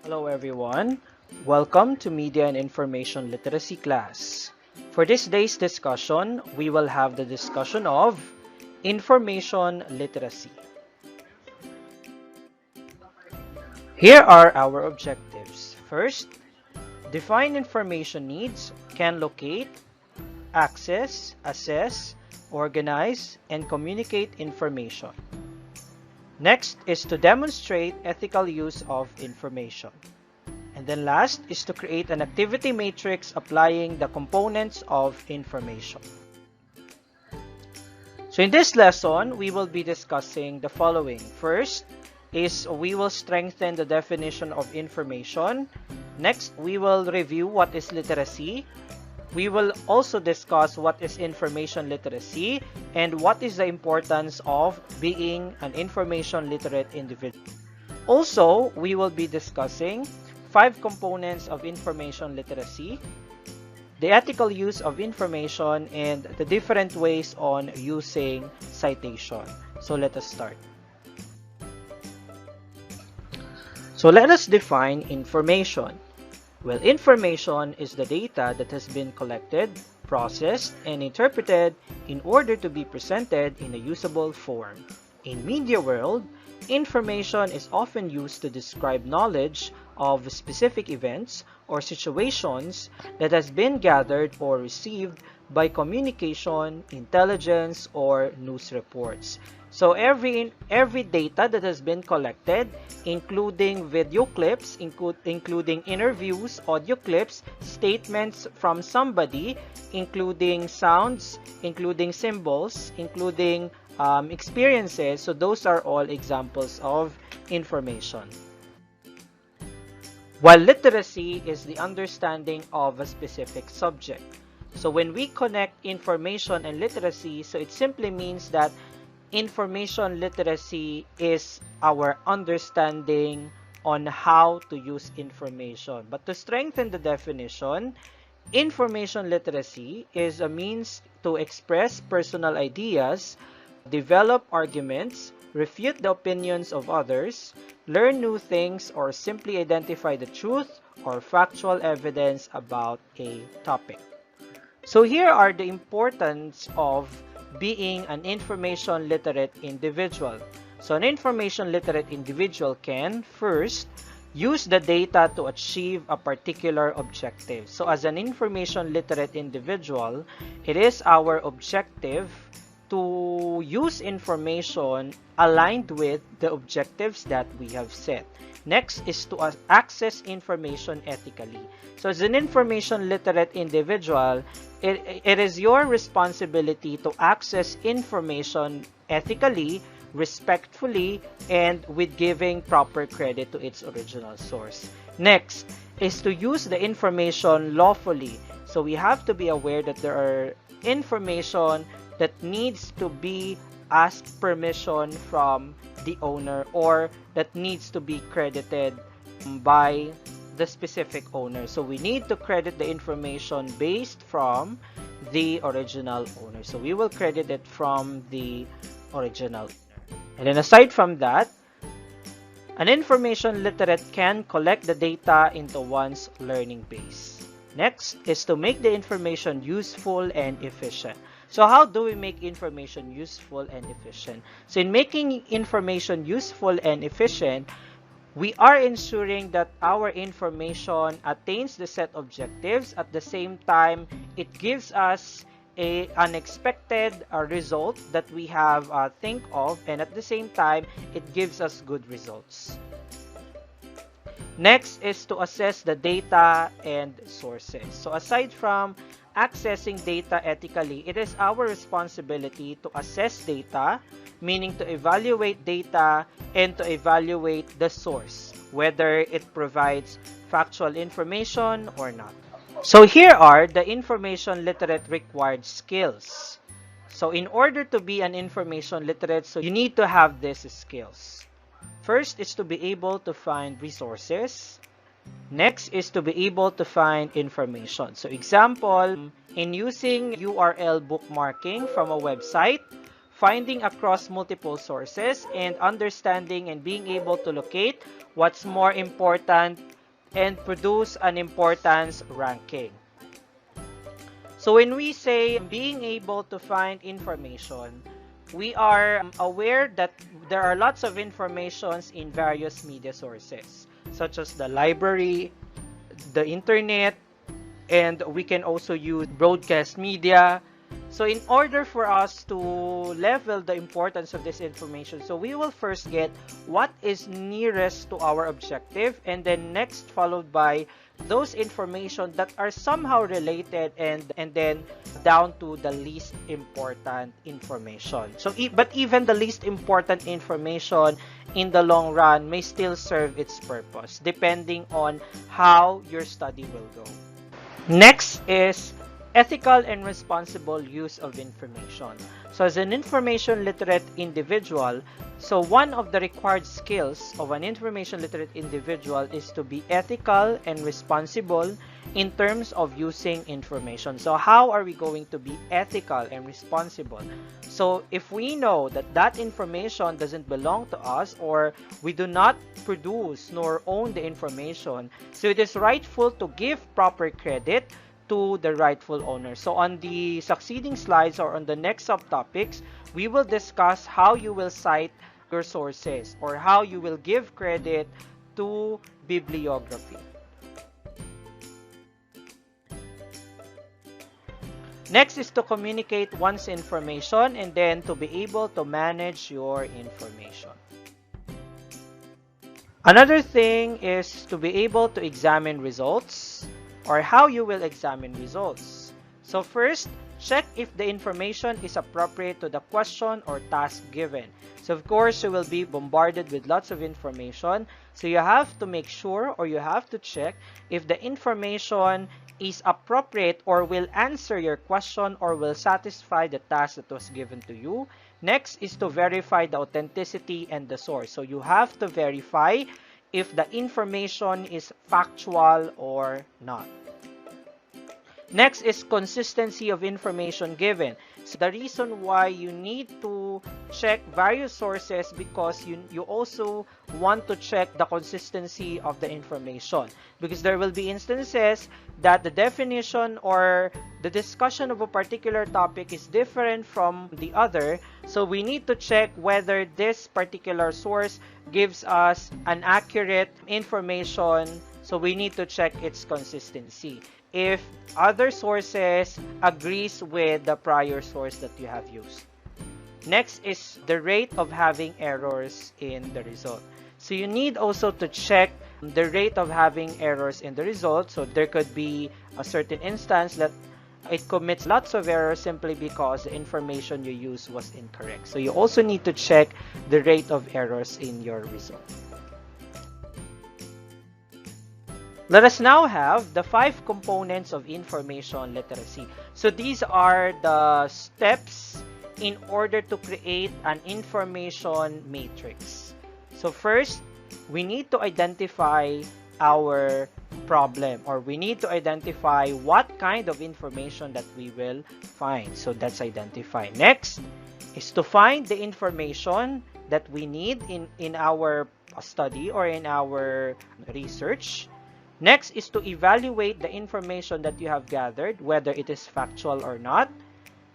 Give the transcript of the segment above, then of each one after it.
Hello everyone, welcome to Media and Information Literacy class. For this day's discussion, we will have the discussion of information literacy. Here are our objectives. First, define information needs, can locate, access, assess, organize, and communicate information. Next is to demonstrate ethical use of information. And then last is to create an activity matrix applying the components of information. So in this lesson, we will be discussing the following. First is we will strengthen the definition of information. Next, we will review what is literacy. We will also discuss what is information literacy and what is the importance of being an information literate individual. Also, we will be discussing 5 components of information literacy, the ethical use of information, and the different ways on using citation. So let us start. So let us define information. Well, information is the data that has been collected, processed, and interpreted in order to be presented in a usable form. In media world, information is often used to describe knowledge of specific events or situations that has been gathered or received by communication, intelligence, or news reports. So every data that has been collected, including video clips, including interviews, audio clips, statements from somebody, including sounds, including symbols, including experiences. So those are all examples of information. While literacy is the understanding of a specific subject. So when we connect information and literacy, so it simply means that information literacy is our understanding on how to use information. But to strengthen the definition, information literacy is a means to express personal ideas, develop arguments, refute the opinions of others, learn new things, or simply identify the truth or factual evidence about a topic. So here are the importance of being an information literate individual. So an information literate individual can first use the data to achieve a particular objective. So as an information literate individual, it is our objective to use information aligned with the objectives that we have set. Next is to access information ethically. So as an information literate individual, it is your responsibility to access information ethically, respectfully, and with giving proper credit to its original source. Next is to use the information lawfully. So we have to be aware that there are information that needs to be asked permission from the owner or that needs to be credited by the specific owner. So we need to credit the information based from the original owner. So we will credit it from the original owner. And then aside from that, an information literate can collect the data into one's learning base. Next is to make the information useful and efficient. So how do we make information useful and efficient? So in making information useful and efficient, we are ensuring that our information attains the set objectives. At the same time, it gives us an unexpected result that we have think of, and at the same time, it gives us good results. Next is to assess the data and sources. So aside from accessing data ethically, it is our responsibility to assess data, meaning to evaluate data and to evaluate the source, whether it provides factual information or not. So here are the information literate required skills. So in order to be an information literate, so you need to have these skills. First is to be able to find resources. Next is to be able to find information. So example, in using URL bookmarking from a website, finding across multiple sources, and understanding and being able to locate what's more important and produce an importance ranking. So when we say being able to find information, we are aware that there are lots of informations in various media sources, such as the library, the internet, and we can also use broadcast media. So in order for us to level the importance of this information, so we will first get what is nearest to our objective, and then next followed by those information that are somehow related, and then down to the least important information. So but even the least important information in the long run may still serve its purpose depending on how your study will go. Next is ethical and responsible use of information. So as an information literate individual, so one of the required skills of an information literate individual is to be ethical and responsible in terms of using information. So how are we going to be ethical and responsible? So if we know that that information doesn't belong to us, or we do not produce nor own the information, so it is rightful to give proper credit to the rightful owner. So on the succeeding slides or on the next subtopics, we will discuss how you will cite your sources or how you will give credit to bibliography. Next is to communicate one's information and then to be able to manage your information. Another thing is to be able to examine results, or how you will examine results. So first, check if the information is appropriate to the question or task given. So of course, you will be bombarded with lots of information. So you have to make sure, or you have to check if the information is appropriate or will answer your question or will satisfy the task that was given to you. Next is to verify the authenticity and the source. So you have to verify if the information is factual or not. Next is consistency of information given. So the reason why you need to check various sources, because you also want to check the consistency of the information, because there will be instances that the definition or the discussion of a particular topic is different from the other. So we need to check whether this particular source gives us an accurate information. So we need to check its consistency if other sources agrees with the prior source that you have used. Next is the rate of having errors in the result. So you need also to check the rate of having errors in the result. So there could be a certain instance that it commits lots of errors simply because the information you used was incorrect. So you also need to check the rate of errors in your result. Let us now have the 5 components of information literacy. So these are the steps in order to create an information matrix. So first, we need to identify our problem, or we need to identify what kind of information that we will find. So that's identify. Next is to find the information that we need in our study or in our research. Next is to evaluate the information that you have gathered, whether it is factual or not.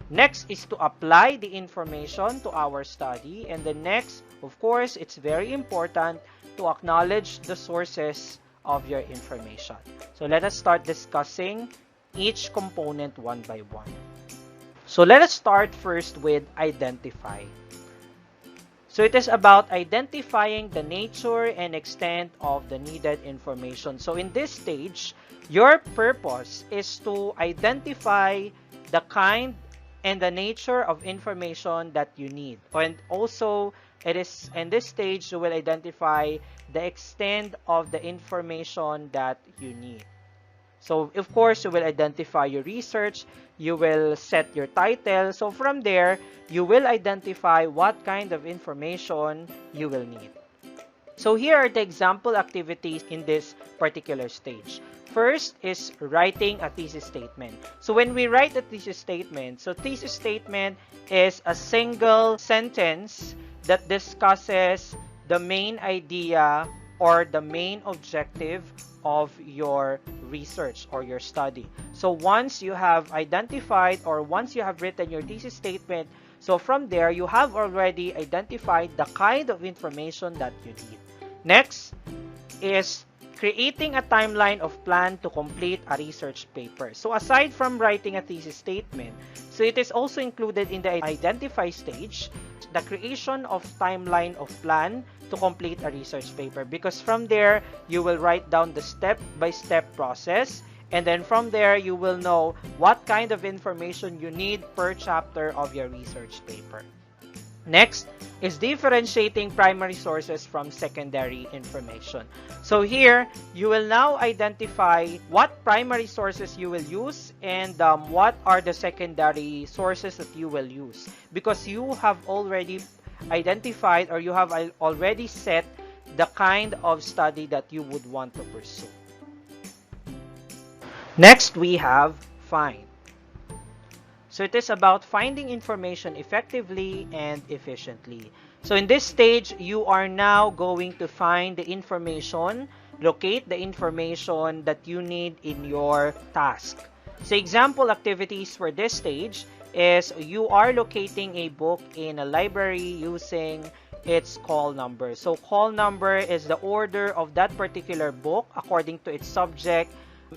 Next is to apply the information to our study. And the next, of course, it's very important to acknowledge the sources of your information. So let us start discussing each component one by one. So let us start first with identify. So it is about identifying the nature and extent of the needed information. So in this stage, your purpose is to identify the kind and the nature of information that you need. And also, it is in this stage you will identify the extent of the information that you need. So of course, you will identify your research, you will set your title. So from there, you will identify what kind of information you will need. So here are the example activities in this particular stage. First is writing a thesis statement. So when we write a thesis statement, so thesis statement is a single sentence that discusses the main idea or the main objective of your research or your study. So once you have identified or once you have written your thesis statement, so from there you have already identified the kind of information that you need. Next is creating a timeline of plan to complete a research paper. So aside from writing a thesis statement, so it is also included in the identify stage, the creation of timeline of plan to complete a research paper, because from there you will write down the step-by-step process, and then from there you will know what kind of information you need per chapter of your research paper. Next is differentiating primary sources from secondary information. So here, you will now identify what primary sources you will use and what are the secondary sources that you will use, because you have already identified or you have already set the kind of study that you would want to pursue. Next, we have find. So it is about finding information effectively and efficiently. So in this stage, you are now going to find the information, locate the information that you need in your task. So example activities for this stage is you are locating a book in a library using its call number. So call number is the order of that particular book according to its subject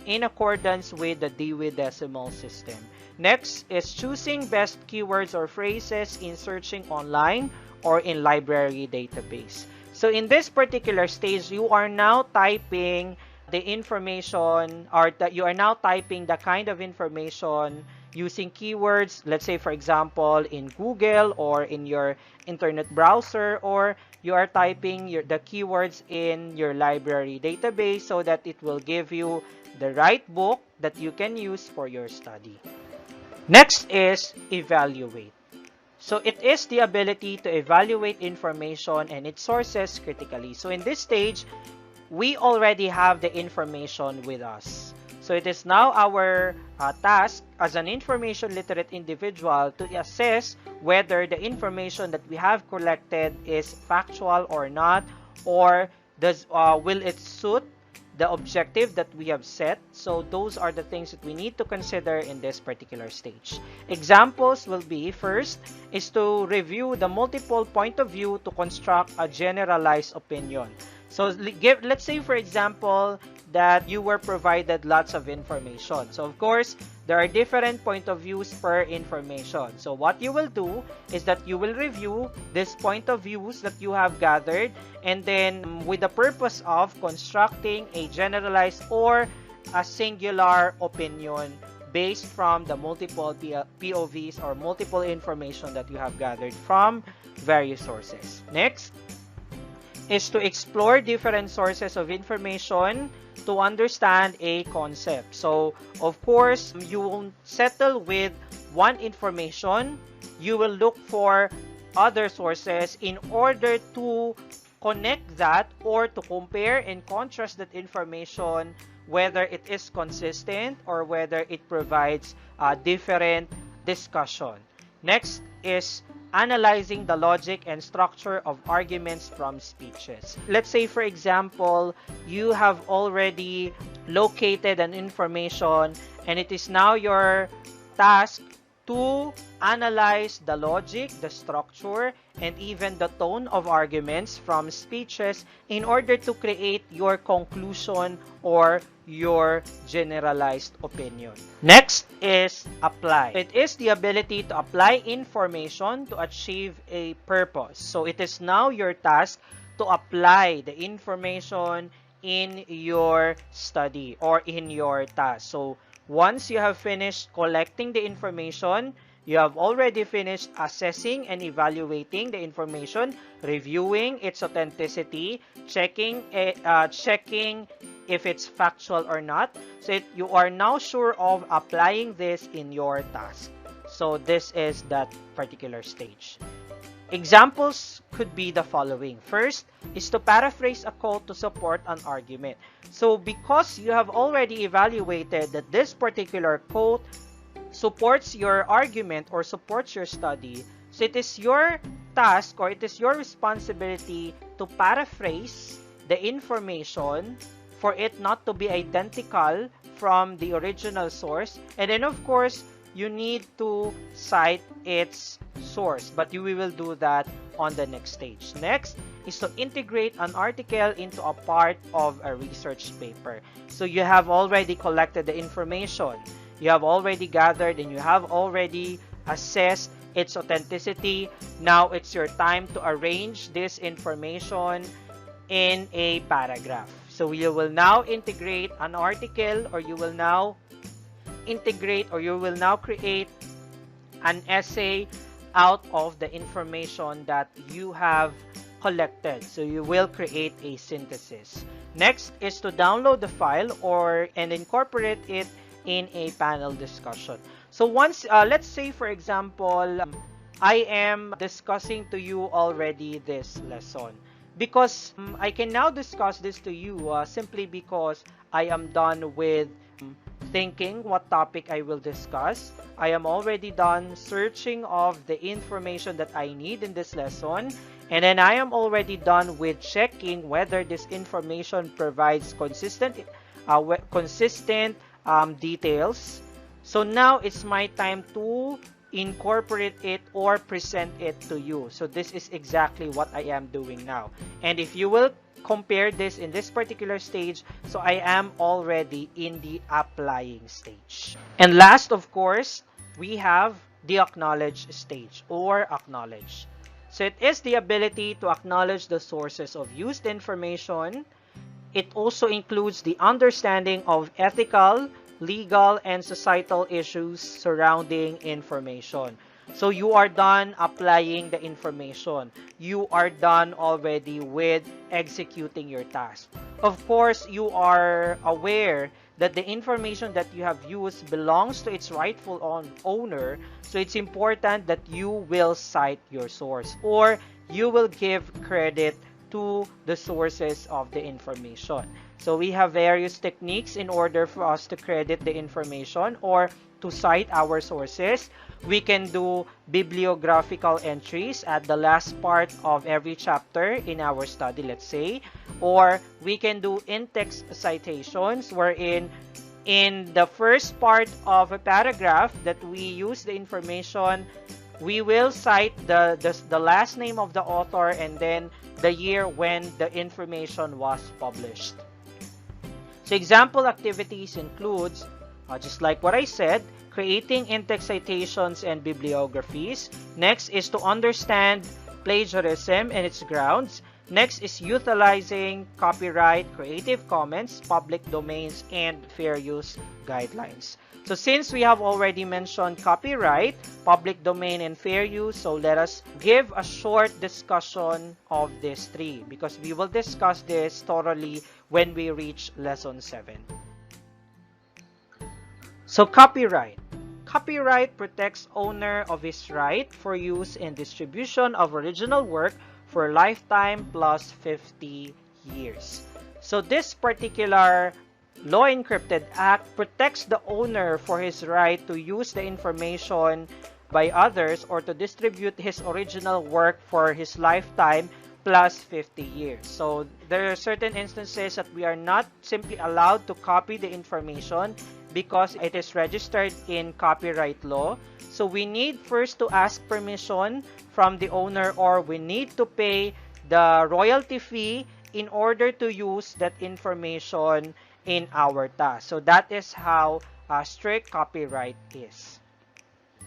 in accordance with the Dewey Decimal System. Next is choosing best keywords or phrases in searching online or in library database. So in this particular stage, you are now typing the information, or that you are now typing the kind of information using keywords, let's say for example in Google or in your internet browser, or you are typing the keywords in your library database so that it will give you the right book that you can use for your study. Next is evaluate. So it is the ability to evaluate information and its sources critically. So in this stage, we already have the information with us. So it is now our task as an information literate individual to assess whether the information that we have collected is factual or not, or will it suit the objective that we have set. So those are the things that we need to consider in this particular stage. Examples will be, first is to review the multiple point of view to construct a generalized opinion. So let's say for example that you were provided lots of information. So of course, there are different point of views per information. So what you will do is that you will review this point of views that you have gathered, and then with the purpose of constructing a generalized or a singular opinion based from the multiple POVs or multiple information that you have gathered from various sources. Next is to explore different sources of information to understand a concept. So, of course, you won't settle with one information. You will look for other sources in order to connect that or to compare and contrast that information, whether it is consistent or whether it provides a different discussion. Next is analyzing the logic and structure of arguments from speeches. Let's say, for example, you have already located an information and it is now your task to analyze the logic, the structure, and even the tone of arguments from speeches in order to create your conclusion or your generalized opinion. Next is apply. It is the ability to apply information to achieve a purpose. So it is now your task to apply the information in your study or in your task. So once you have finished collecting the information, you have already finished assessing and evaluating the information, reviewing its authenticity, checking if it's factual or not. So you are now sure of applying this in your task. So this is that particular stage. Examples could be the following. First is to paraphrase a quote to support an argument. So because you have already evaluated that this particular quote supports your argument or supports your study, so it is your task or it is your responsibility to paraphrase the information for it not to be identical from the original source. And then of course, you need to cite its source, but we will do that on the next stage. Next is to integrate an article into a part of a research paper. So you have already collected the information, you have already gathered, and you have already assessed its authenticity. Now it's your time to arrange this information in a paragraph. So you will now integrate an article, or you will now create an essay out of the information that you have collected. So you will create a synthesis. Next is to download the file and incorporate it in a panel discussion. So once, let's say for example, I am discussing to you already this lesson. Because I can now discuss this to you simply because I am done with thinking what topic I will discuss. I am already done searching of the information that I need in this lesson. And then I am already done with checking whether this information provides consistent details. So now it's my time to incorporate it or present it to you. So this is exactly what I am doing now. And if you will compare this in this particular stage, so I am already in the applying stage. And last, of course, we have the acknowledge stage or acknowledge. So it is the ability to acknowledge the sources of used information. It also includes the understanding of ethical, legal, and societal issues surrounding information. So you are done applying the information. You are done already with executing your task. Of course, you are aware that the information that you have used belongs to its rightful owner. So it's important that you will cite your source, or you will give credit to the sources of the information. So we have various techniques in order for us to credit the information or to cite our sources. We can do bibliographical entries at the last part of every chapter in our study, let's say. Or we can do in-text citations, wherein in the first part of a paragraph that we use the information, we will cite the last name of the author and then the year when the information was published. So example activities includes, just like what I said, creating in-text citations and bibliographies. Next is to understand plagiarism and its grounds. Next is utilizing copyright, Creative Commons, public domains, and fair use guidelines. So since we have already mentioned copyright, public domain, and fair use, so let us give a short discussion of these three because we will discuss this thoroughly when we reach lesson 7. So copyright. Copyright protects owner of his right for use and distribution of original work for a lifetime plus 50 years. So this particular Law Encrypted Act protects the owner for his right to use the information by others or to distribute his original work for his lifetime plus 50 years. So there are certain instances that we are not simply allowed to copy the information because it is registered in copyright law. So we need first to ask permission from the owner, or we need to pay the royalty fee in order to use that information in our task. So that is how strict copyright is.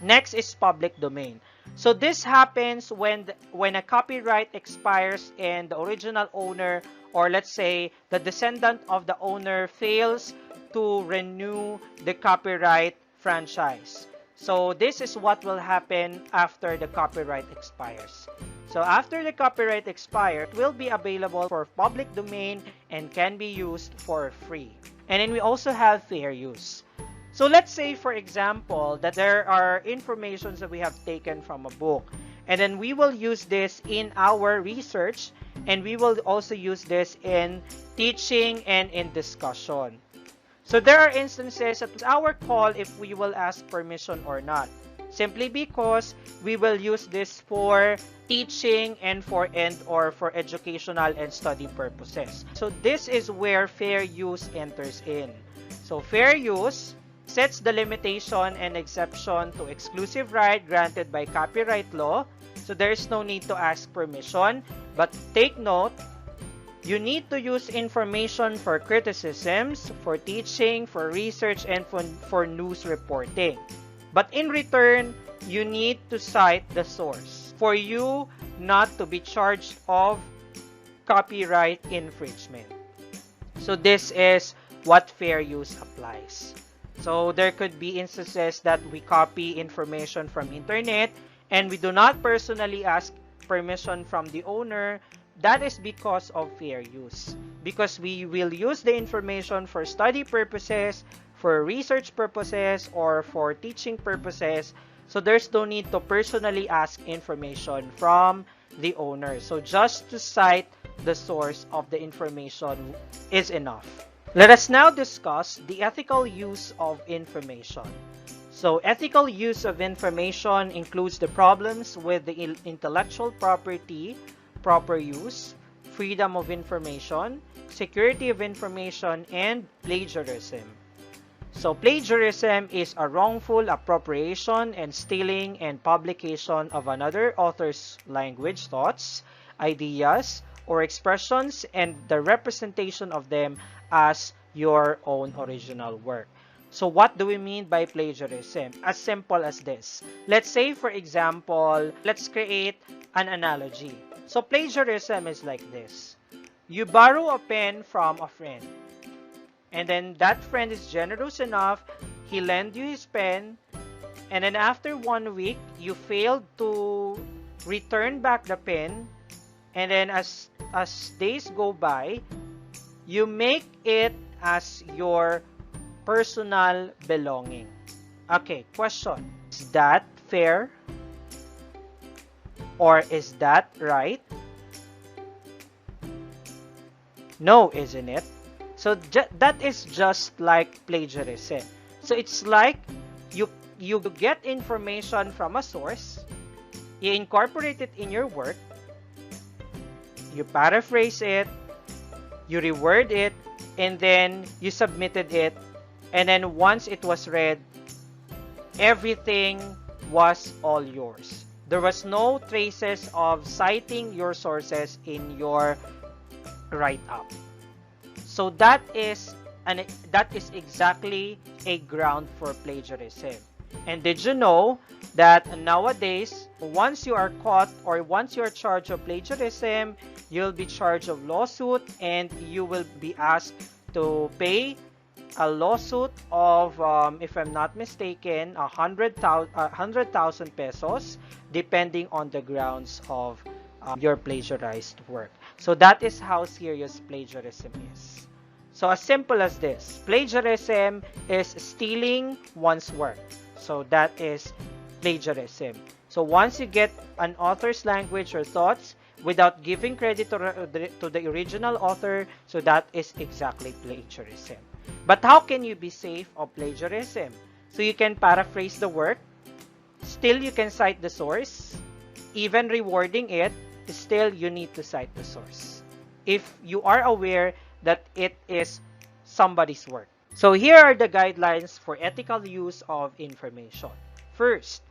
Next is public domain. So this happens when a copyright expires and the original owner, or let's say the descendant of the owner, fails to renew the copyright franchise. So this is what will happen after the copyright expires. So after the copyright expires, it will be available for public domain and can be used for free. And then we also have fair use. So let's say, for example, that there are informations that we have taken from a book, and then we will use this in our research, and we will also use this in teaching and in discussion. So there are instances that it's our call if we will ask permission or not. simply because we will use this for teaching and for educational and study purposes. So this is where fair use enters in. So fair use sets the limitation and exception to exclusive right granted by copyright law. So there is no need to ask permission, but take note, you need to use information for criticisms, for teaching, for research, and for news reporting. But in return, you need to cite the source for you not to be charged of copyright infringement. So this is what fair use applies. So there could be instances that we copy information from internet and we do not personally ask permission from the owner. That is because of fair use. Because we will use the information for study purposes, for research purposes, or for teaching purposes. So there's no need to personally ask information from the owner. So just to cite the source of the information is enough. Let us now discuss the ethical use of information. So ethical use of information includes the problems with the intellectual property, proper use, freedom of information, security of information, and plagiarism. So plagiarism is a wrongful appropriation and stealing and publication of another author's language, thoughts, ideas, or expressions and the representation of them as your own original work. So what do we mean by plagiarism? As simple as this. Let's say, for example, let's create an analogy. So plagiarism is like this. You borrow a pen from a friend. And then that friend is generous enough, he lends you his pen, and then after 1 week, you failed to return back the pen, and then as days go by, you make it as your personal belonging. Okay, question. Is that fair? Or is that right? No, isn't it? So that is just like plagiarism. So it's like you get information from a source, you incorporate it in your work, you paraphrase it, you reword it, and then you submitted it, and then once it was read, everything was all yours. There was no traces of citing your sources in your write-up. So that is exactly a ground for plagiarism. And did you know that nowadays, once you are caught or once you are charged of plagiarism, you'll be charged of lawsuit and you will be asked to pay a lawsuit of, if I'm not mistaken, 100,000 pesos, depending on the grounds of your plagiarized work. So that is how serious plagiarism is. So as simple as this, plagiarism is stealing one's work. So that is plagiarism. So once you get an author's language or thoughts without giving credit to the original author, so that is exactly plagiarism. But how can you be safe of plagiarism? So you can paraphrase the work, still you can cite the source, even rewarding it, still you need to cite the source if you are aware that it is somebody's work. So here are the guidelines for ethical use of information. First,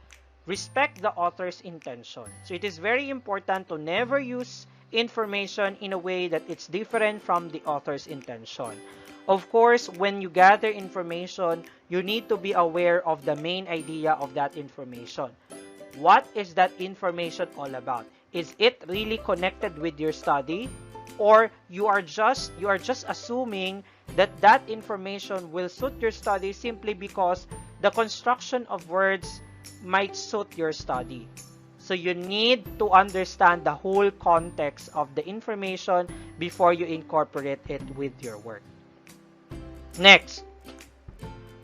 respect the author's intention. So it is very important to never use information in a way that it's different from the author's intention. Of course, when you gather information, you need to be aware of the main idea of that information. What is that information all about? Is it really connected with your study? Or you are just assuming that that information will suit your study simply because the construction of words might suit your study. So you need to understand the whole context of the information before you incorporate it with your work. Next,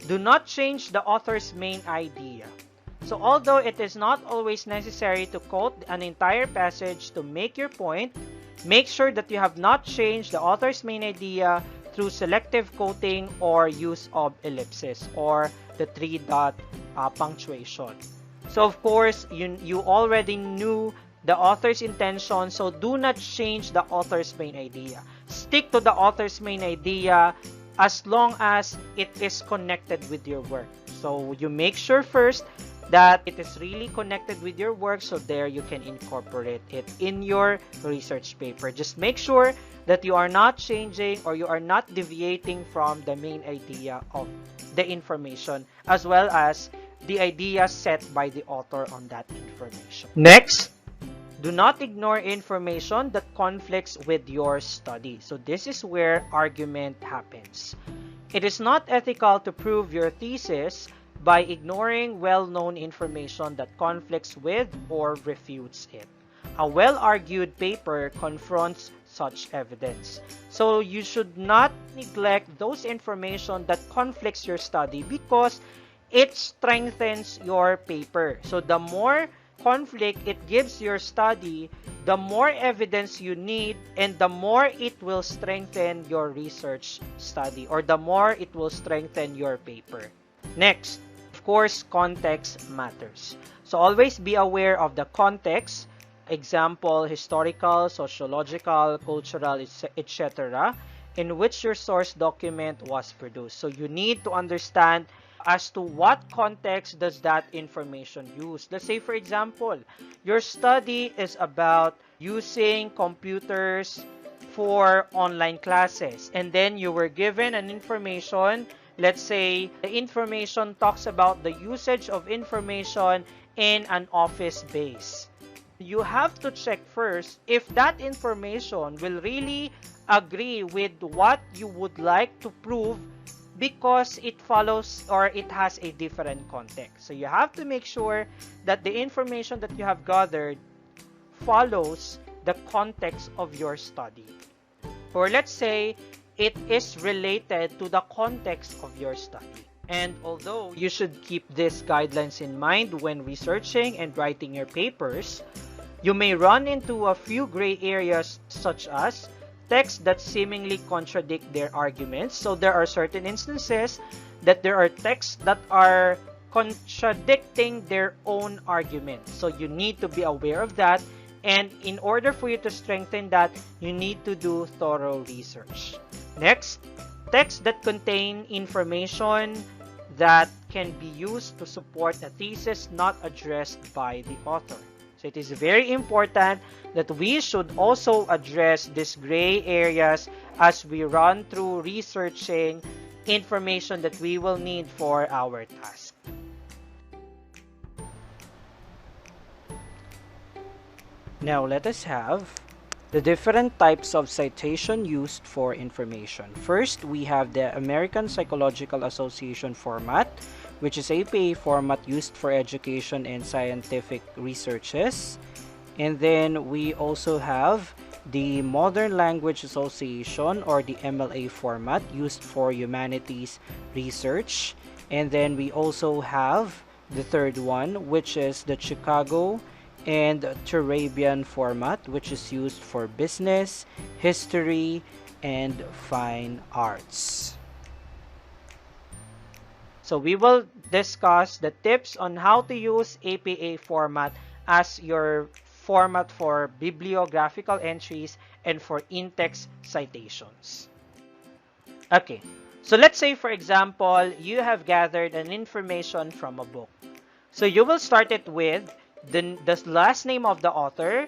do not change the author's main idea. So although it is not always necessary to quote an entire passage to make your point, make sure that you have not changed the author's main idea through selective quoting or use of ellipsis or the 3-dot punctuation. So of course, you already knew the author's intention, so do not change the author's main idea. Stick to the author's main idea as long as it is connected with your work. So you make sure first that it is really connected with your work, so there you can incorporate it in your research paper. Just make sure that you are not changing or you are not deviating from the main idea of the information, as well as the idea set by the author on that information. Next, do not ignore information that conflicts with your study. So this is where argument happens. It is not ethical to prove your thesis by ignoring well-known information that conflicts with or refutes it. A well-argued paper confronts such evidence. So you should not neglect those information that conflicts your study because it strengthens your paper. So the more conflict it gives your study, the more evidence you need, and the more it will strengthen your research study, or the more it will strengthen your paper. Next, of course, context matters. So always be aware of the context, example, historical, sociological, cultural, etc., in which your source document was produced. So you need to understand as to what context does that information use. Let's say, for example, your study is about using computers for online classes, and then you were given an information. Let's say the information talks about the usage of information in an office base. You have to check first if that information will really agree with what you would like to prove, because it follows or it has a different context. So you have to make sure that the information that you have gathered follows the context of your study. Or let's say it is related to the context of your study. And although you should keep these guidelines in mind when researching and writing your papers, you may run into a few gray areas, such as texts that seemingly contradict their arguments. So there are certain instances that there are texts that are contradicting their own arguments. So you need to be aware of that. And in order for you to strengthen that, you need to do thorough research. Next, texts that contain information that can be used to support a thesis not addressed by the author. So it is very important that we should also address these gray areas as we run through researching information that we will need for our task. Now let us have the different types of citation used for information. First, we have the American Psychological Association format, which is APA format used for education and scientific researches. And then we also have the Modern Language Association, or the MLA format, used for humanities research. And then we also have the third one, which is the Chicago and Turabian format, which is used for business, history, and fine arts. So we will discuss the tips on how to use APA format as your format for bibliographical entries and for in-text citations. Okay, so let's say, for example, you have gathered an information from a book. So you will start it with the last name of the author,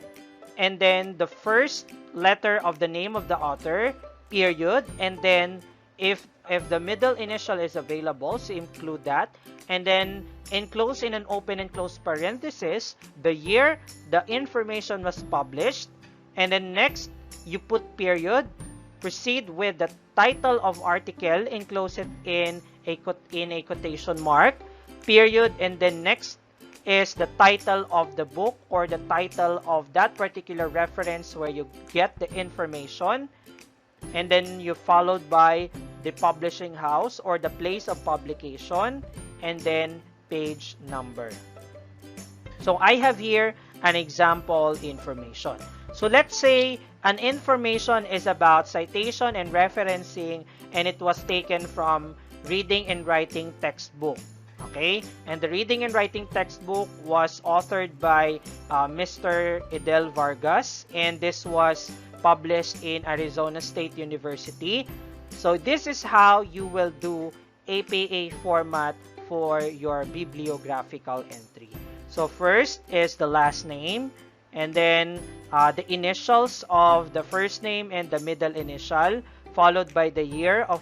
and then the first letter of the name of the author, period, and then if the middle initial is available, so include that, and then enclose in an open and close parenthesis the year the information was published, and then next you put period, proceed with the title of article, enclose it in a quotation mark, period, and then next is the title of the book or the title of that particular reference where you get the information, and then you followed by the publishing house or the place of publication, and then page number. So I have here an example information. So let's say an information is about citation and referencing, and it was taken from Reading and Writing textbook. Okay, and the reading and writing textbook was authored by Mr. Edel Vargas, and this was published in Arizona State University. So this is how you will do APA format for your bibliographical entry. So first is the last name, and then the initials of the first name and the middle initial, followed by the year of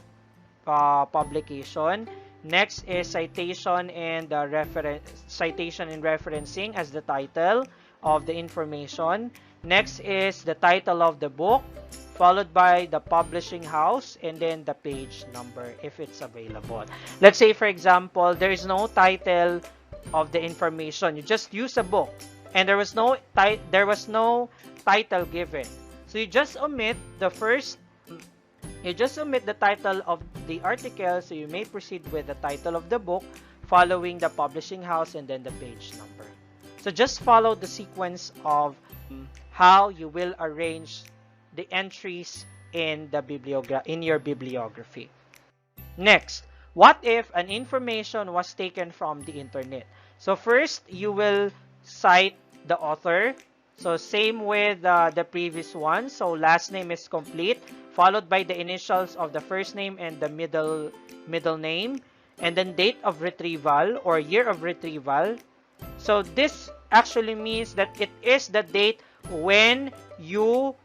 publication. Next is citation and referencing as the title of the information. Next is the title of the book, followed by the publishing house, and then the page number if it's available. Let's say, for example, there is no title of the information. You just use a book, and there was no title given. So you just omit the title of the article, so you may proceed with the title of the book, following the publishing house, and then the page number. So just follow the sequence of how you will arrange the entries in your bibliography. Next, what if an information was taken from the internet? So first, you will cite the author. So same with the previous one. So last name is complete, followed by the initials of the first name and the middle name, and then date of retrieval or year of retrieval. So this actually means that it is the date when you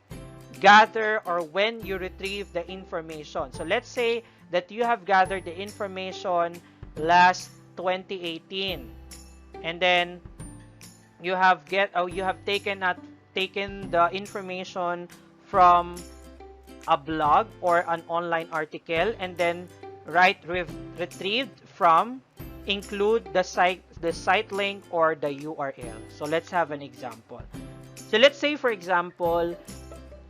gather or when you retrieve the information. So let's say that you have gathered the information last 2018, and then you have taken the information from a blog or an online article, and then retrieved from, include the site link or the URL. So let's have an example. So let's say, for example,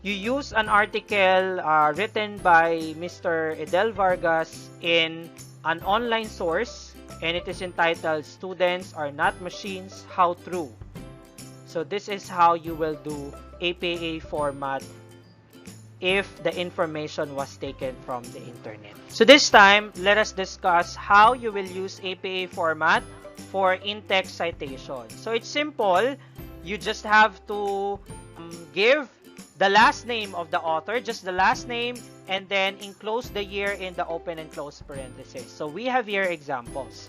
you use an article written by Mr. Edel Vargas in an online source, and it is entitled "Students Are Not Machines, How True." So this is how you will do APA format if the information was taken from the internet. So this time, let us discuss how you will use APA format for in-text citation. So it's simple. You just have to give the last name of the author, just the last name, and then enclose the year in the open and close parentheses. So we have here examples.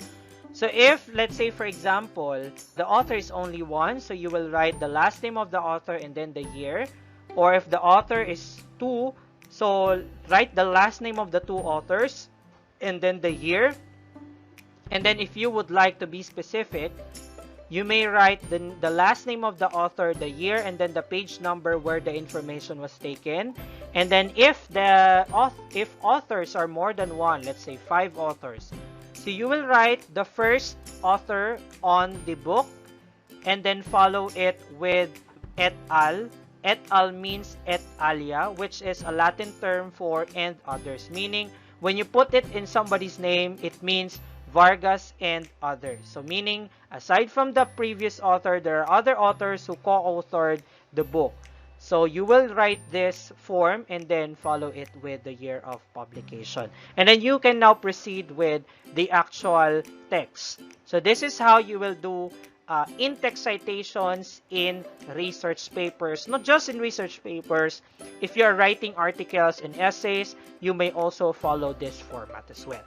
So if, let's say, for example, the author is only one, so you will write the last name of the author and then the year. Or if the author is two, so write the last name of the two authors and then the year. And then if you would like to be specific, you may write the last name of the author, the year, and then the page number where the information was taken. And then if authors are more than one, let's say 5 authors, so you will write the first author on the book and then follow it with et al. Et al means et alia, which is a Latin term for and others, meaning when you put it in somebody's name, it means Vargas and others. So meaning, aside from the previous author, there are other authors who co-authored the book. So you will write this form and then follow it with the year of publication. And then you can now proceed with the actual text. So this is how you will do in-text citations in research papers. Not just in research papers. If you are writing articles and essays, you may also follow this format as well.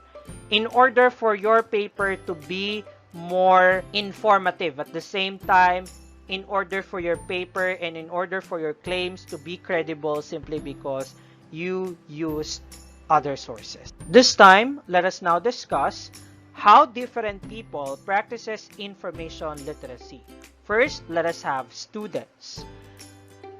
In order for your paper to be more informative, at the same time, in order for your paper and in order for your claims to be credible, simply because you used other sources. This time, let us now discuss how different people practices information literacy. First, let us have students.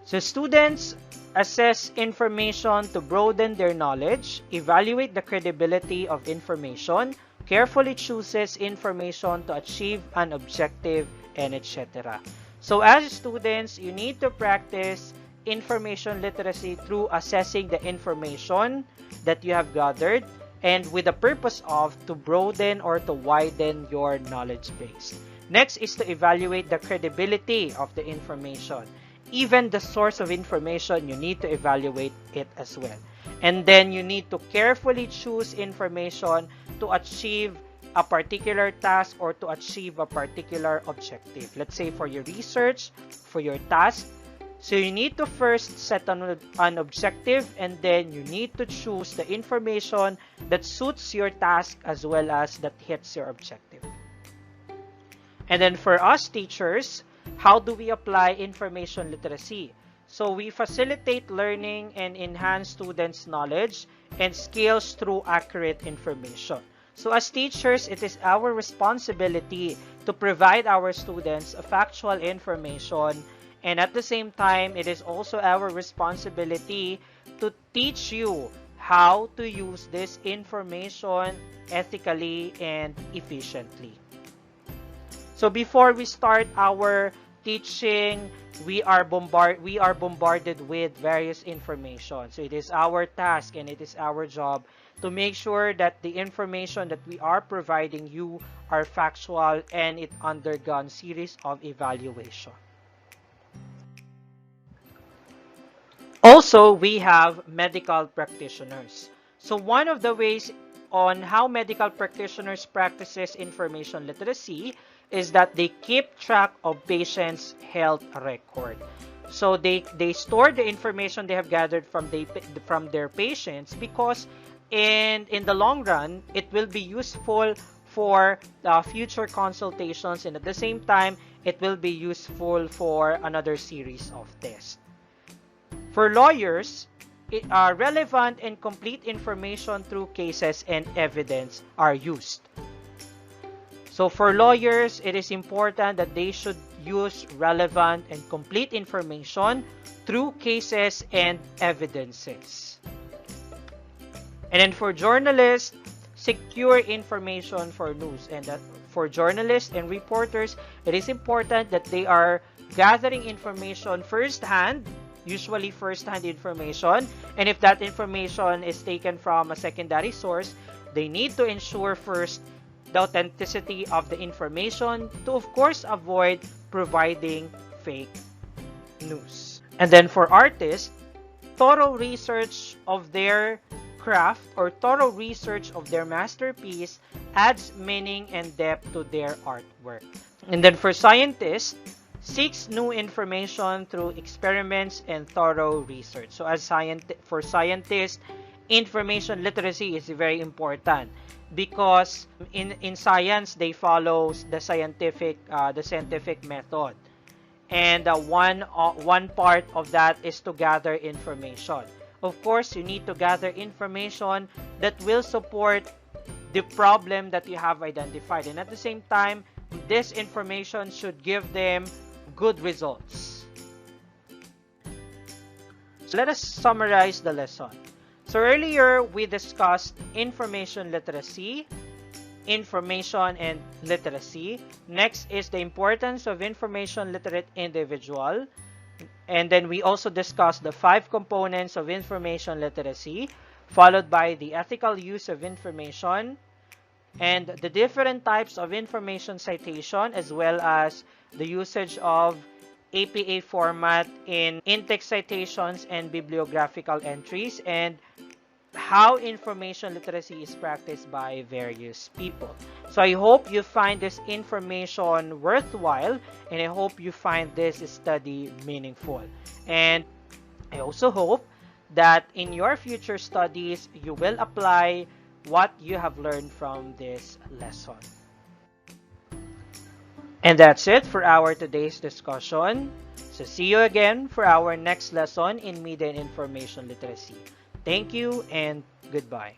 So students assess information to broaden their knowledge, evaluate the credibility of information, carefully chooses information to achieve an objective, and etc. So as students, you need to practice information literacy through assessing the information that you have gathered, and with the purpose of to broaden or to widen your knowledge base. Next is to evaluate the credibility of the information. Even the source of information, you need to evaluate it as well. And then you need to carefully choose information to achieve a particular task or to achieve a particular objective. Let's say for your research, for your task. So you need to first set an objective, and then you need to choose the information that suits your task as well as that hits your objective. And then for us teachers, how do we apply information literacy? So we facilitate learning and enhance students' knowledge and skills through accurate information. So as teachers, it is our responsibility to provide our students factual information, and at the same time, it is also our responsibility to teach you how to use this information ethically and efficiently. So before we start our teaching, we are bombarded with various information. So it is our task and it is our job to make sure that the information that we are providing you are factual and it undergone series of evaluation. Also, we have medical practitioners. So one of the ways on how medical practitioners practices information literacy is that they keep track of patients' health record. So they store the information they have gathered from their patients, because in the long run, it will be useful for future consultations, and at the same time, it will be useful for another series of tests. For lawyers, relevant and complete information through cases and evidence are used. So for lawyers, it is important that they should use relevant and complete information through cases and evidences. And then for journalists, secure information for news. And that for journalists and reporters, it is important that they are gathering information firsthand, usually first-hand information, and if that information is taken from a secondary source, they need to ensure first the authenticity of the information to, of course, avoid providing fake news. And then for artists, thorough research of their craft or thorough research of their masterpiece adds meaning and depth to their artwork. And then for scientists, seeks new information through experiments and thorough research. So for scientists, information literacy is very important, because in science they follow the scientific method, and one part of that is to gather information. Of course, you need to gather information that will support the problem that you have identified, and at the same time, this information should give them good results. So let us summarize the lesson. So earlier we discussed information literacy, information and literacy. Next is the importance of information literate individual. And then we also discussed the 5 components of information literacy, followed by the ethical use of information and the different types of information citation, as well as the usage of APA format in in-text citations and bibliographical entries, and how information literacy is practiced by various people. So I hope you find this information worthwhile, and I hope you find this study meaningful. And I also hope that in your future studies, you will apply what you have learned from this lesson. And that's it for our today's discussion. So see you again for our next lesson in Media and Information Literacy. Thank you and goodbye.